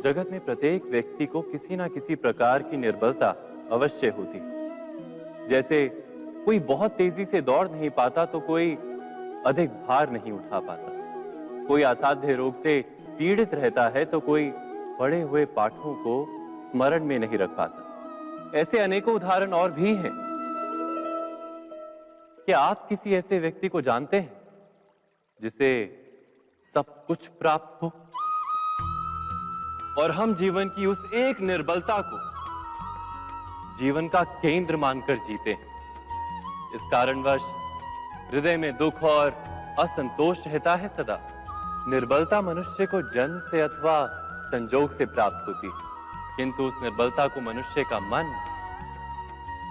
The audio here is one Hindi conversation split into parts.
जगत में प्रत्येक व्यक्ति को किसी ना किसी प्रकार की निर्बलता अवश्य होती। जैसे कोई बहुत तेजी से दौड़ नहीं पाता तो कोई अधिक भार नहीं उठा पाता, कोई असाध्य रोग से पीड़ित रहता है तो कोई पढ़े हुए पाठों को स्मरण में नहीं रख पाता। ऐसे अनेकों उदाहरण और भी हैं। क्या आप किसी ऐसे व्यक्ति को जानते हैं जिसे सब कुछ प्राप्त हो और हम जीवन की उस एक निर्बलता को जीवन का केंद्र मानकर जीते हैं? इस कारणवश हृदय में दुख और असंतोष रहता है सदा। निर्बलता मनुष्य को जन्म से अथवा संजोग से प्राप्त होती है, किंतु उस निर्बलता को मनुष्य का मन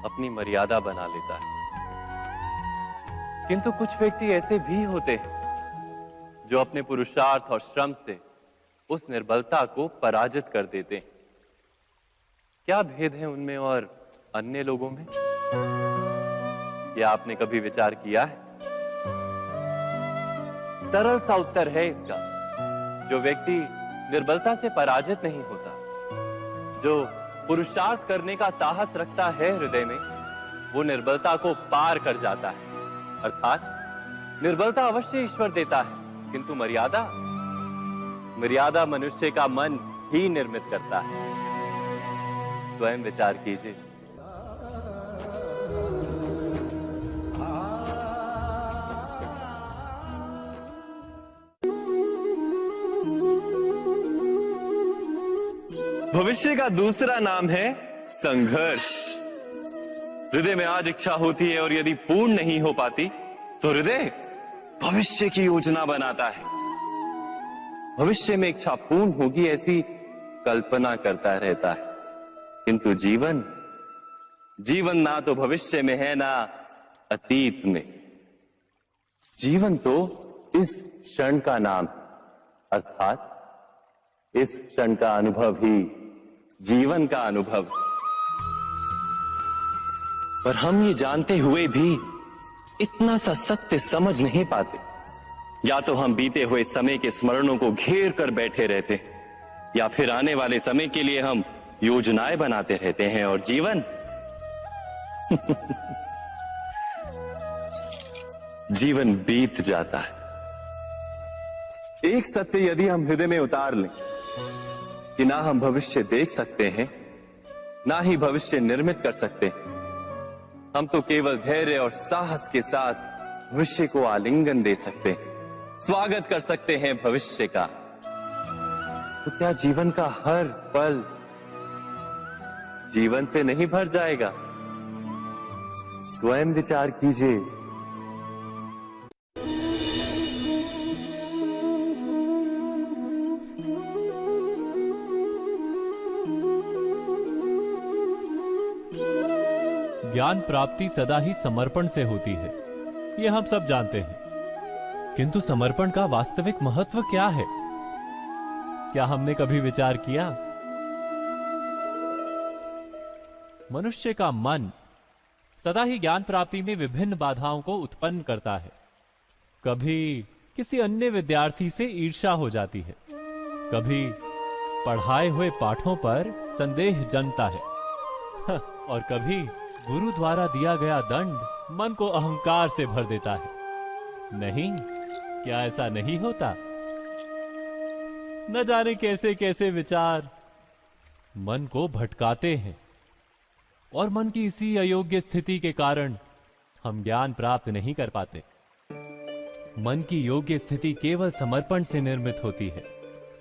अपनी मर्यादा बना लेता है। किंतु कुछ व्यक्ति ऐसे भी होते हैं जो अपने पुरुषार्थ और श्रम से उस निर्बलता को पराजित कर देते हैं। क्या भेद है उनमें और अन्य लोगों में? क्या आपने कभी विचार किया है? सरल सा उत्तर है इसका। जो व्यक्ति निर्बलता से पराजित नहीं होता, जो पुरुषार्थ करने का साहस रखता है हृदय में, वो निर्बलता को पार कर जाता है। अर्थात निर्बलता अवश्य ईश्वर देता है, किंतु मर्यादा मनुष्य का मन ही निर्मित करता है। स्वयं विचार कीजिए। भविष्य का दूसरा नाम है संघर्ष। हृदय में आज इच्छा होती है और यदि पूर्ण नहीं हो पाती तो हृदय भविष्य की योजना बनाता है। भविष्य में इच्छा पूर्ण होगी ऐसी कल्पना करता रहता है, किंतु जीवन ना तो भविष्य में है ना अतीत में। जीवन तो इस क्षण का नाम, अर्थात इस क्षण का अनुभव ही जीवन का अनुभव। पर हम ये जानते हुए भी इतना सा सत्य समझ नहीं पाते। या तो हम बीते हुए समय के स्मरणों को घेर कर बैठे रहते हैं, या फिर आने वाले समय के लिए हम योजनाएं बनाते रहते हैं और जीवन जीवन बीत जाता है। एक सत्य यदि हम हृदय में उतार लें कि ना हम भविष्य देख सकते हैं, ना ही भविष्य निर्मित कर सकते हैं, हम तो केवल धैर्य और साहस के साथ भविष्य को आलिंगन दे सकते हैं, स्वागत कर सकते हैं भविष्य का। तो क्या जीवन का हर पल जीवन से नहीं भर जाएगा? स्वयं विचार कीजिए। ज्ञान प्राप्ति सदा ही समर्पण से होती है, यह हम सब जानते हैं। किंतु समर्पण का वास्तविक महत्व क्या है? क्या हमने कभी विचार किया? मनुष्य का मन सदा ही ज्ञान प्राप्ति में विभिन्न बाधाओं को उत्पन्न करता है। कभी किसी अन्य विद्यार्थी से ईर्ष्या हो जाती है, कभी पढ़ाए हुए पाठों पर संदेह जन्मता है और कभी गुरु द्वारा दिया गया दंड मन को अहंकार से भर देता है। नहीं, क्या ऐसा नहीं होता? न जाने कैसे कैसे विचार मन को भटकाते हैं और मन की इसी अयोग्य स्थिति के कारण हम ज्ञान प्राप्त नहीं कर पाते। मन की योग्य स्थिति केवल समर्पण से निर्मित होती है।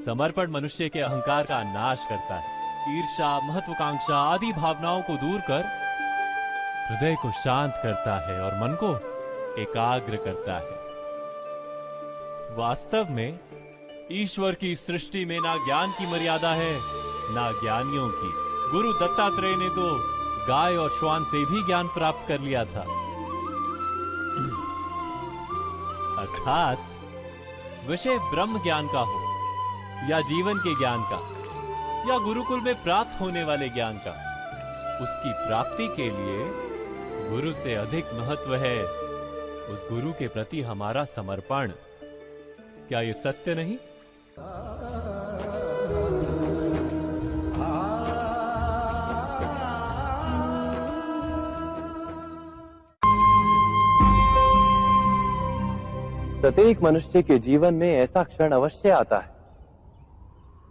समर्पण मनुष्य के अहंकार का नाश करता है, ईर्ष्या, महत्वाकांक्षा आदि भावनाओं को दूर कर हृदय को शांत करता है और मन को एकाग्र करता है। वास्तव में ईश्वर की सृष्टि में ना ज्ञान की मर्यादा है ना ज्ञानियों की। गुरु दत्तात्रेय ने तो गाय और श्वान से भी ज्ञान प्राप्त कर लिया था। अर्थात विषय ब्रह्म ज्ञान का हो या जीवन के ज्ञान का या गुरुकुल में प्राप्त होने वाले ज्ञान का, उसकी प्राप्ति के लिए गुरु से अधिक महत्व है उस गुरु के प्रति हमारा समर्पण। क्या ये सत्य नहीं? प्रत्येक मनुष्य के जीवन में ऐसा क्षण अवश्य आता है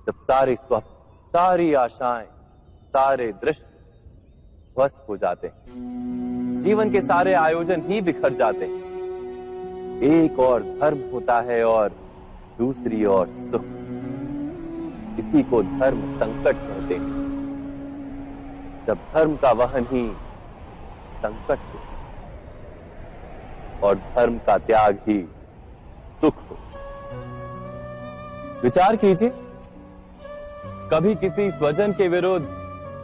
जब सारे स्वप्न, सारी आशाएं, सारे दृश्य ध्वस्त हो जाते हैं। जीवन के सारे आयोजन ही बिखर जाते हैं। एक और धर्म होता है और दूसरी ओर सुख। इसी को धर्म संकट कहते हैं। जब धर्म का वहन ही संकट हो और धर्म का त्याग ही सुख हो। विचार कीजिए, कभी किसी स्वजन के विरुद्ध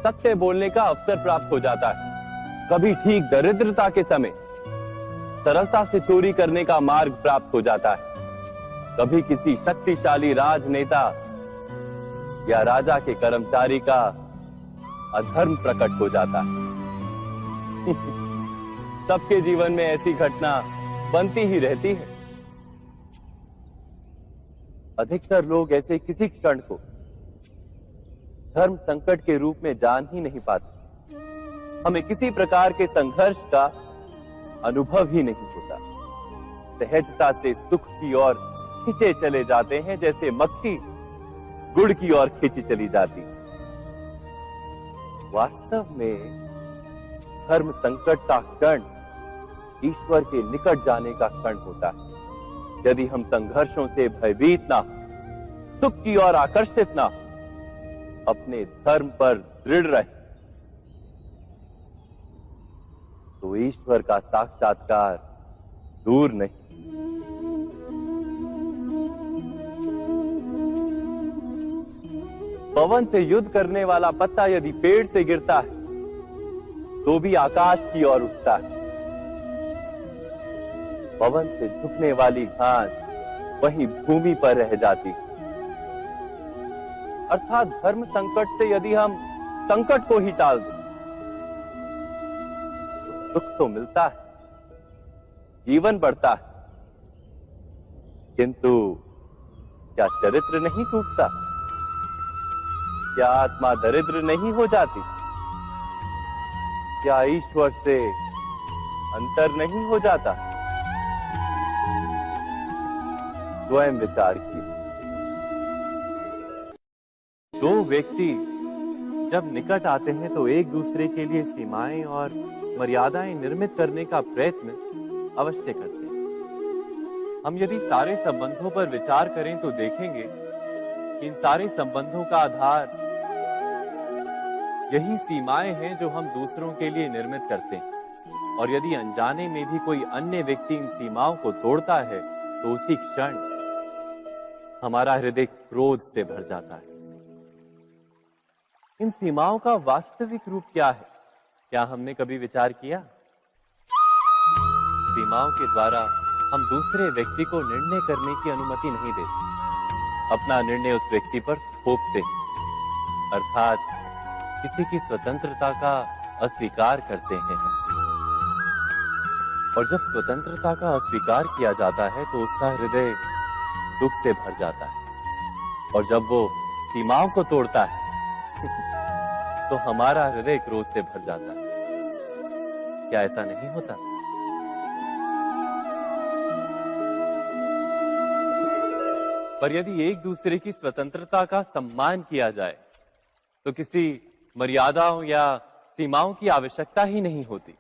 सत्य बोलने का अवसर प्राप्त हो जाता है, कभी ठीक दरिद्रता के समय सरलता से चोरी करने का मार्ग प्राप्त हो जाता है, कभी किसी शक्तिशाली राजनेता या राजा के कर्मचारी का अधर्म प्रकट हो जाता है। सबके जीवन में ऐसी घटना बनती ही रहती है। अधिकतर लोग ऐसे किसी क्षण को धर्म संकट के रूप में जान ही नहीं पाते। हमें किसी प्रकार के संघर्ष का अनुभव ही नहीं होता। सहजता से सुख की ओर खींचे चले जाते हैं, जैसे मक्खी गुड़ की ओर खींची चली जाती। वास्तव में धर्म संकट का क्षण ईश्वर के निकट जाने का क्षण होता है। यदि हम संघर्षों से भयभीत ना हो, सुख की ओर आकर्षित ना हो, अपने धर्म पर दृढ़ रहे, तो ईश्वर का साक्षात्कार दूर नहीं। पवन से युद्ध करने वाला पत्ता यदि पेड़ से गिरता है तो भी आकाश की ओर उठता है। पवन से झुकने वाली घास वहीं भूमि पर रह जाती। अर्थात धर्म संकट से यदि हम संकट को ही टाल दें तो सुख तो मिलता है, जीवन बढ़ता है, किंतु क्या चरित्र नहीं टूटता? क्या आत्मा दरिद्र नहीं हो जाती? क्या ईश्वर से अंतर नहीं हो जाता? स्वयं विचार कीजिए। दो व्यक्ति जब निकट आते हैं तो एक दूसरे के लिए सीमाएं और मर्यादाएं निर्मित करने का प्रयत्न अवश्य करते हैं। हम यदि सारे संबंधों पर विचार करें तो देखेंगे कि इन सारे संबंधों का आधार यही सीमाएं हैं जो हम दूसरों के लिए निर्मित करते हैं। और यदि अनजाने में भी कोई अन्य व्यक्ति इन सीमाओं को तोड़ता है तो उसी क्षण हमारा हृदय क्रोध से भर जाता है। इन सीमाओं का वास्तविक रूप क्या है? क्या हमने कभी विचार किया? सीमाओं के द्वारा हम दूसरे व्यक्ति को निर्णय करने की अनुमति नहीं देते। अपना निर्णय उस व्यक्ति पर थोपते, अर्थात किसी की स्वतंत्रता का अस्वीकार करते हैं। और जब स्वतंत्रता का अस्वीकार किया जाता है तो उसका हृदय दुख से भर जाता है। और जब वो सीमाओं को तोड़ता है तो हमारा हृदय क्रोध से भर जाता है। क्या ऐसा नहीं होता? पर यदि एक दूसरे की स्वतंत्रता का सम्मान किया जाए तो किसी मर्यादाओं या सीमाओं की आवश्यकता ही नहीं होती।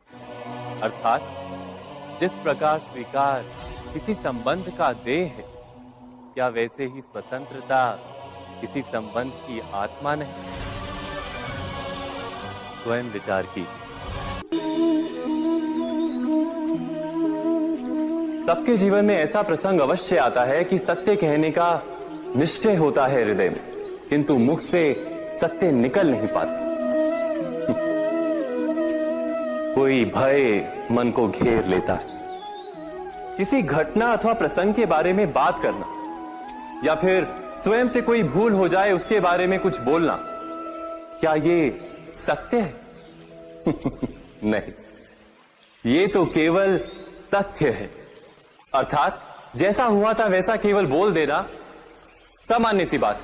अर्थात जिस प्रकार स्वीकार किसी संबंध का देह है, क्या वैसे ही स्वतंत्रता किसी संबंध की आत्मा नहीं? स्वयं विचार कीजिए। सबके जीवन में ऐसा प्रसंग अवश्य आता है कि सत्य कहने का निश्चय होता है हृदय में, किंतु मुख से सत्य निकल नहीं पाता। कोई भय मन को घेर लेता है। किसी घटना अथवा प्रसंग के बारे में बात करना या फिर स्वयं से कोई भूल हो जाए उसके बारे में कुछ बोलना, क्या ये सत्य है? नहीं, ये तो केवल तथ्य है। अर्थात जैसा हुआ था वैसा केवल बोल देना सामान्य सी बात।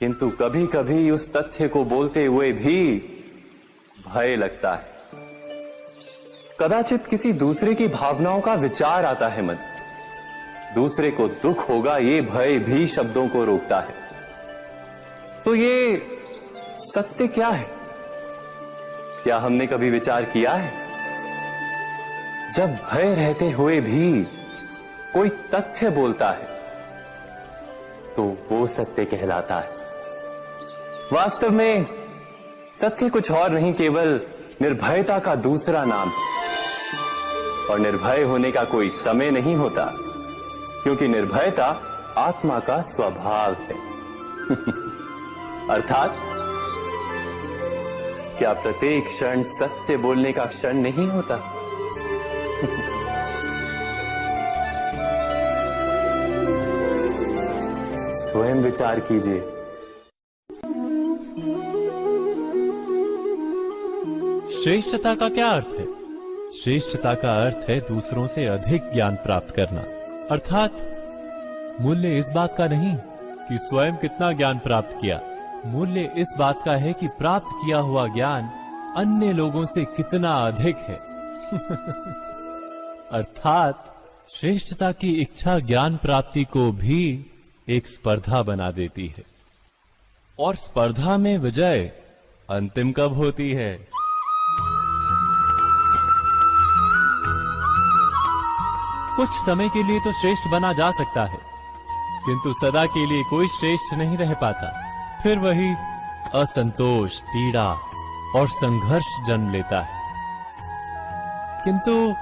किंतु कभी कभी उस तथ्य को बोलते हुए भी भय लगता है। कदाचित किसी दूसरे की भावनाओं का विचार आता है मन। दूसरे को दुख होगा ये भय भी शब्दों को रोकता है। तो ये सत्य क्या है? क्या हमने कभी विचार किया है? जब भय रहते हुए भी कोई तथ्य बोलता है तो वो सत्य कहलाता है। वास्तव में सत्य कुछ और नहीं, केवल निर्भयता का दूसरा नाम है। और निर्भय होने का कोई समय नहीं होता, क्योंकि निर्भयता आत्मा का स्वभाव है। अर्थात क्या प्रत्येक क्षण सत्य बोलने का क्षण नहीं होता? स्वयं विचार कीजिए। श्रेष्ठता का क्या अर्थ है? श्रेष्ठता का अर्थ है दूसरों से अधिक ज्ञान प्राप्त करना। अर्थात मूल्य इस बात का नहीं कि स्वयं कितना ज्ञान प्राप्त किया, मूल्य इस बात का है कि प्राप्त किया हुआ ज्ञान अन्य लोगों से कितना अधिक है। अर्थात श्रेष्ठता की इच्छा ज्ञान प्राप्ति को भी एक स्पर्धा बना देती है। और स्पर्धा में विजय अंतिम कब होती है? कुछ समय के लिए तो श्रेष्ठ बना जा सकता है, किंतु सदा के लिए कोई श्रेष्ठ नहीं रह पाता। फिर वही असंतोष, पीड़ा और संघर्ष जन्म लेता है। किंतु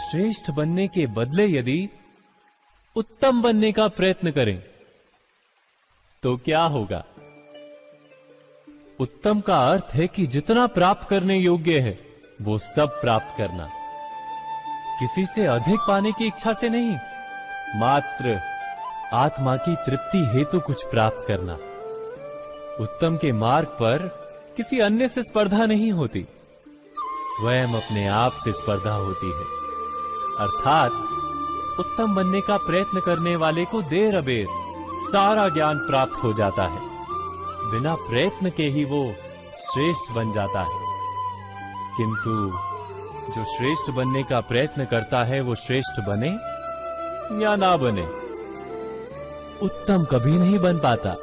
श्रेष्ठ बनने के बदले यदि उत्तम बनने का प्रयत्न करें तो क्या होगा? उत्तम का अर्थ है कि जितना प्राप्त करने योग्य है वो सब प्राप्त करना, किसी से अधिक पाने की इच्छा से नहीं, मात्र आत्मा की तृप्ति हेतु कुछ प्राप्त करना। उत्तम के मार्ग पर किसी अन्य से स्पर्धा नहीं होती, स्वयं अपने आप से स्पर्धा होती है। अर्थात उत्तम बनने का प्रयत्न करने वाले को देर अबेर सारा ज्ञान प्राप्त हो जाता है, बिना प्रयत्न के ही वो श्रेष्ठ बन जाता है। किंतु जो श्रेष्ठ बनने का प्रयत्न करता है वो श्रेष्ठ बने या ना बने, उत्तम कभी नहीं बन पाता।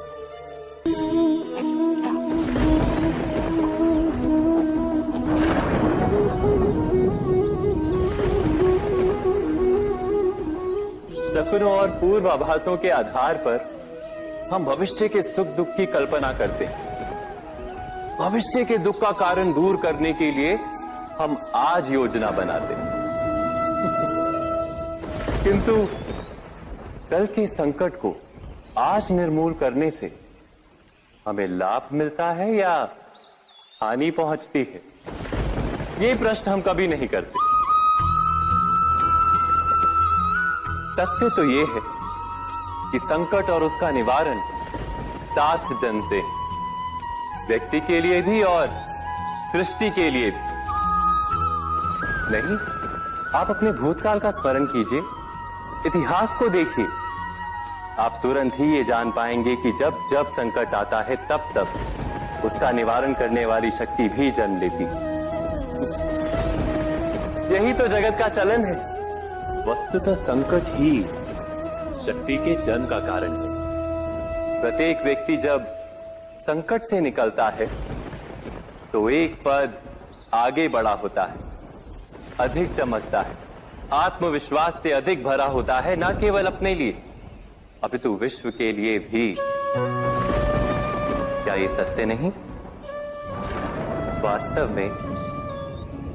सपनों और पूर्वाभासों के आधार पर हम भविष्य के सुख दुख की कल्पना करते हैं। भविष्य के दुख का कारण दूर करने के लिए हम आज योजना बनाते हैं। किंतु कल के संकट को आज निर्मूल करने से हमें लाभ मिलता है या हानि पहुंचती है, ये प्रश्न हम कभी नहीं करते। सत्य तो ये है कि संकट और उसका निवारण साथ जन से, व्यक्ति के लिए भी और सृष्टि के लिए भी। नहीं, आप अपने भूतकाल का स्मरण कीजिए, इतिहास को देखिए, आप तुरंत ही ये जान पाएंगे कि जब जब संकट आता है तब तब उसका निवारण करने वाली शक्ति भी जन्म लेती है। यही तो जगत का चलन है। वस्तुतः संकट ही शक्ति के जन्म का कारण है। प्रत्येक व्यक्ति जब संकट से निकलता है तो एक पद आगे बढ़ा होता है, अधिक चमकता है, आत्मविश्वास से अधिक भरा होता है, न केवल अपने लिए अपितु विश्व के लिए भी। क्या ये सत्य नहीं? वास्तव में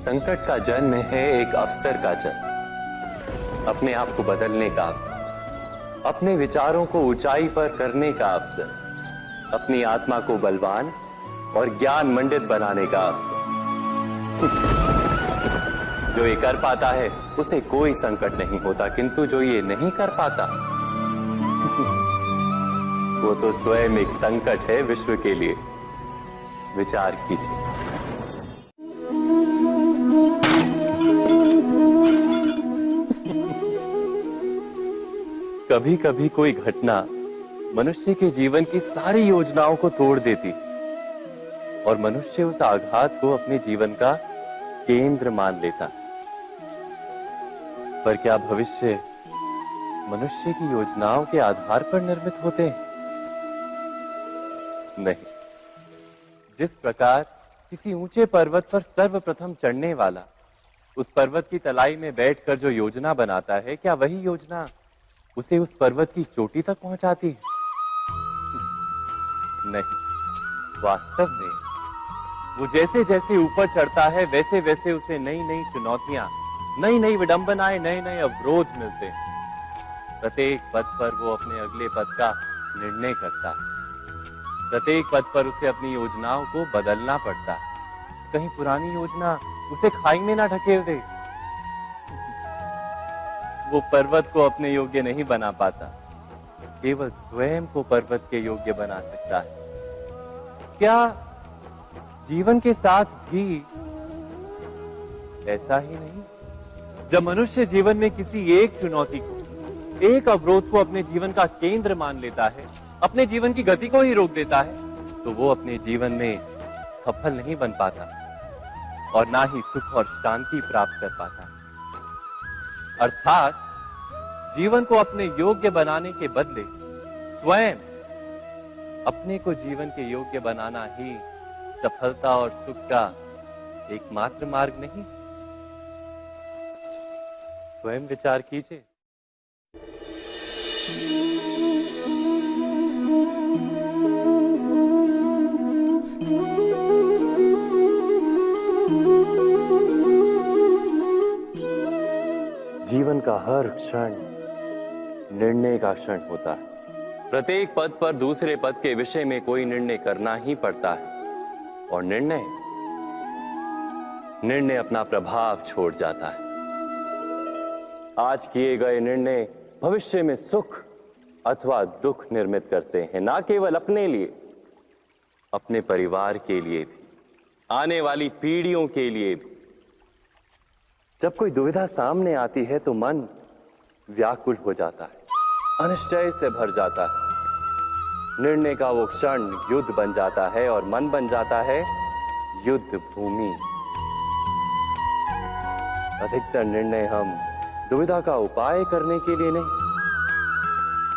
संकट का जन्म है एक अवसर का जन्म, अपने आप को बदलने का, अपने विचारों को ऊंचाई पर करने का अवसर, अपनी आत्मा को बलवान और ज्ञान मंडित बनाने का अवसर। जो ये कर पाता है उसे कोई संकट नहीं होता, किंतु जो ये नहीं कर पाता वो तो स्वयं एक संकट है विश्व के लिए। विचार कीजिए। कभी कभी कोई घटना मनुष्य के जीवन की सारी योजनाओं को तोड़ देती और मनुष्य उस आघात को अपने जीवन का केंद्र मान लेता। पर क्या भविष्य मनुष्य की योजनाओं के आधार पर निर्मित होते हैं? नहीं। जिस प्रकार किसी ऊंचे पर्वत पर सर्वप्रथम चढ़ने वाला उस पर्वत की तलाई में बैठकर जो योजना बनाता है, क्या वही योजना उसे उस पर्वत की चोटी तक पहुंचाती है? नहीं। वास्तव में वो जैसे जैसे ऊपर चढ़ता है, वैसे वैसे उसे नई नई चुनौतियां, नई नई विडंबनाएं, नए नए अवरोध मिलते हैं। प्रत्येक पद पर वो अपने अगले पद का निर्णय करता है। प्रत्येक पद पर उसे अपनी योजनाओं को बदलना पड़ता है। कहीं पुरानी योजना उसे खाई में ना ढकेल दे। वो पर्वत को अपने योग्य नहीं बना पाता, केवल स्वयं को पर्वत के योग्य बना सकता है। क्या जीवन के साथ भी ऐसा ही नहीं? जब मनुष्य जीवन में किसी एक चुनौती को, एक अवरोध को अपने जीवन का केंद्र मान लेता है, अपने जीवन की गति को ही रोक देता है, तो वो अपने जीवन में सफल नहीं बन पाता और ना ही सुख और शांति प्राप्त कर पाता। अर्थात जीवन को अपने योग्य बनाने के बदले स्वयं अपने को जीवन के योग्य बनाना ही सफलता और सुख का एकमात्र मार्ग नहीं। स्वयं विचार कीजिए। जीवन का हर क्षण निर्णय का क्षण होता है। प्रत्येक पद पर दूसरे पद के विषय में कोई निर्णय करना ही पड़ता है और निर्णय अपना प्रभाव छोड़ जाता है। आज किए गए निर्णय भविष्य में सुख अथवा दुख निर्मित करते हैं, ना केवल अपने लिए, अपने परिवार के लिए भी, आने वाली पीढ़ियों के लिए भी। जब कोई दुविधा सामने आती है तो मन व्याकुल हो जाता है, अनिश्चय से भर जाता है। निर्णय का वो क्षण युद्ध बन जाता है और मन बन जाता है युद्ध भूमि। अधिकतर निर्णय हम दुविधा का उपाय करने के लिए नहीं,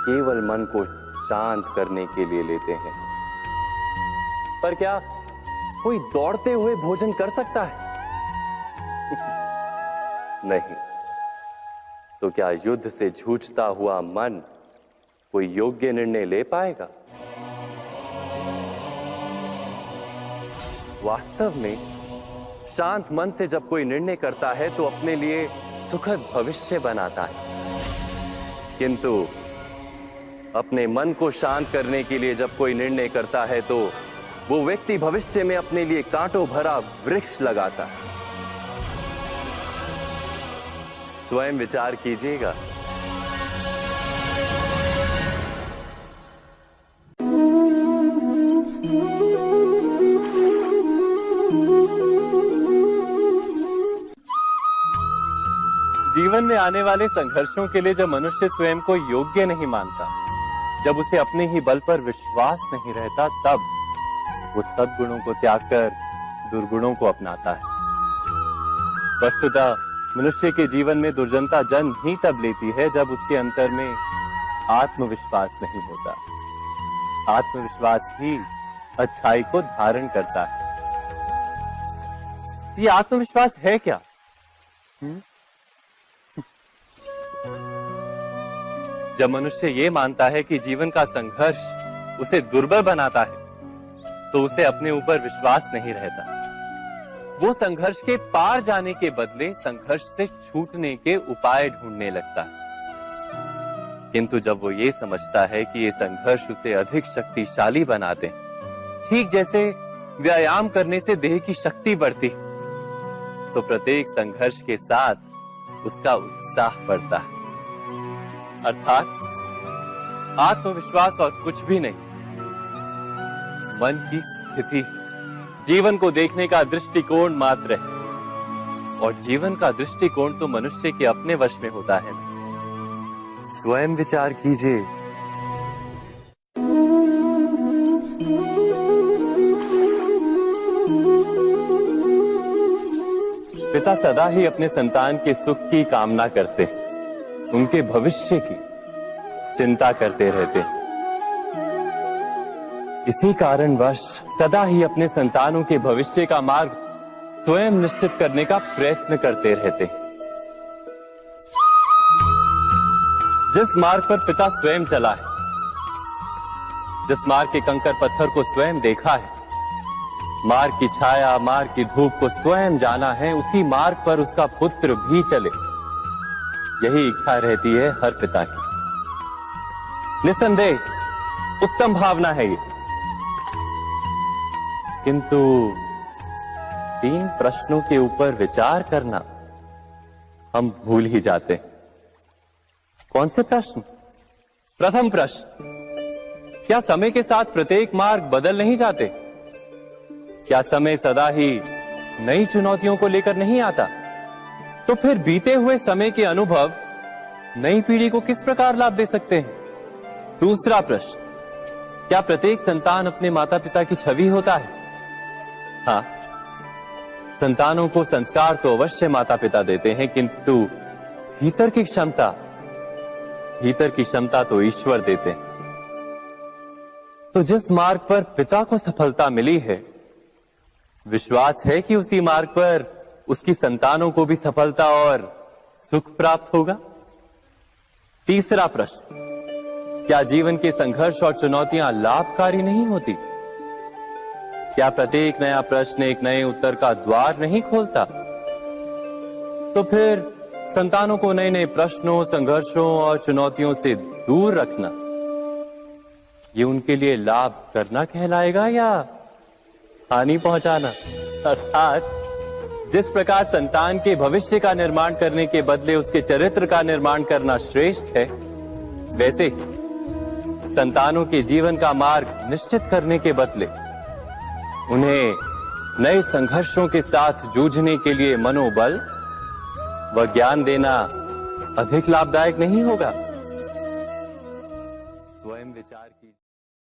केवल मन को शांत करने के लिए लेते हैं। पर क्या कोई दौड़ते हुए भोजन कर सकता है? नहीं। तो क्या युद्ध से जूझता हुआ मन कोई योग्य निर्णय ले पाएगा? वास्तव में शांत मन से जब कोई निर्णय करता है तो अपने लिए सुखद भविष्य बनाता है, किंतु अपने मन को शांत करने के लिए जब कोई निर्णय करता है तो वो व्यक्ति भविष्य में अपने लिए कांटों भरा वृक्ष लगाता है। स्वयं विचार कीजिएगा। जीवन में आने वाले संघर्षों के लिए जब मनुष्य स्वयं को योग्य नहीं मानता, जब उसे अपने ही बल पर विश्वास नहीं रहता, तब वो सद्गुणों को त्याग कर दुर्गुणों को अपनाता है। वस्तुतः मनुष्य के जीवन में दुर्जनता जन्म ही तब लेती है जब उसके अंतर में आत्मविश्वास नहीं होता। आत्मविश्वास ही अच्छाई को धारण करता है। ये आत्मविश्वास है क्या? जब मनुष्य ये मानता है कि जीवन का संघर्ष उसे दुर्बल बनाता है, तो उसे अपने ऊपर विश्वास नहीं रहता। वो संघर्ष के पार जाने के बदले संघर्ष से छूटने के उपाय ढूंढने लगता है। किंतु जब वो ये समझता है कि ये संघर्ष उसे अधिक शक्तिशाली बनाते हैं, ठीक जैसे व्यायाम करने से देह की शक्ति बढ़ती, तो प्रत्येक संघर्ष के साथ उसका उत्साह बढ़ता है। अर्थात आत्मविश्वास और कुछ भी नहीं, मन की स्थिति, जीवन को देखने का दृष्टिकोण मात्र है। और जीवन का दृष्टिकोण तो मनुष्य के अपने वश में होता है। स्वयं विचार कीजिए। पिता सदा ही अपने संतान के सुख की कामना करते, उनके भविष्य की चिंता करते रहते। इसी कारणवश सदा ही अपने संतानों के भविष्य का मार्ग स्वयं निश्चित करने का प्रयत्न करते रहते। जिस मार्ग पर पिता स्वयं चला है, जिस मार्ग के कंकर पत्थर को स्वयं देखा है, मार्ग की छाया, मार्ग की धूप को स्वयं जाना है, उसी मार्ग पर उसका पुत्र भी चले, यही इच्छा रहती है हर पिता की। निस्संदेह उत्तम भावना है ये, किंतु 3 प्रश्नों के ऊपर विचार करना हम भूल ही जाते हैं। कौन से प्रश्न? प्रथम प्रश्न, क्या समय के साथ प्रत्येक मार्ग बदल नहीं जाते? क्या समय सदा ही नई चुनौतियों को लेकर नहीं आता? तो फिर बीते हुए समय के अनुभव नई पीढ़ी को किस प्रकार लाभ दे सकते हैं? दूसरा प्रश्न, क्या प्रत्येक संतान अपने माता पिता की छवि होता है? हाँ, संतानों को संस्कार तो अवश्य माता पिता देते हैं, किंतु भीतर की क्षमता तो ईश्वर देते हैं। तो जिस मार्ग पर पिता को सफलता मिली है, विश्वास है कि उसी मार्ग पर उसकी संतानों को भी सफलता और सुख प्राप्त होगा। तीसरा प्रश्न, क्या जीवन के संघर्ष और चुनौतियां लाभकारी नहीं होती? क्या प्रत्येक नया प्रश्न एक नए उत्तर का द्वार नहीं खोलता? तो फिर संतानों को नए नए प्रश्नों, संघर्षों और चुनौतियों से दूर रखना, ये उनके लिए लाभ करना कहलाएगा या हानि पहुंचाना? अर्थात जिस प्रकार संतान के भविष्य का निर्माण करने के बदले उसके चरित्र का निर्माण करना श्रेष्ठ है, वैसे ही संतानों के जीवन का मार्ग निश्चित करने के बदले उन्हें नए संघर्षों के साथ जूझने के लिए मनोबल व ज्ञान देना अधिक लाभदायक नहीं होगा?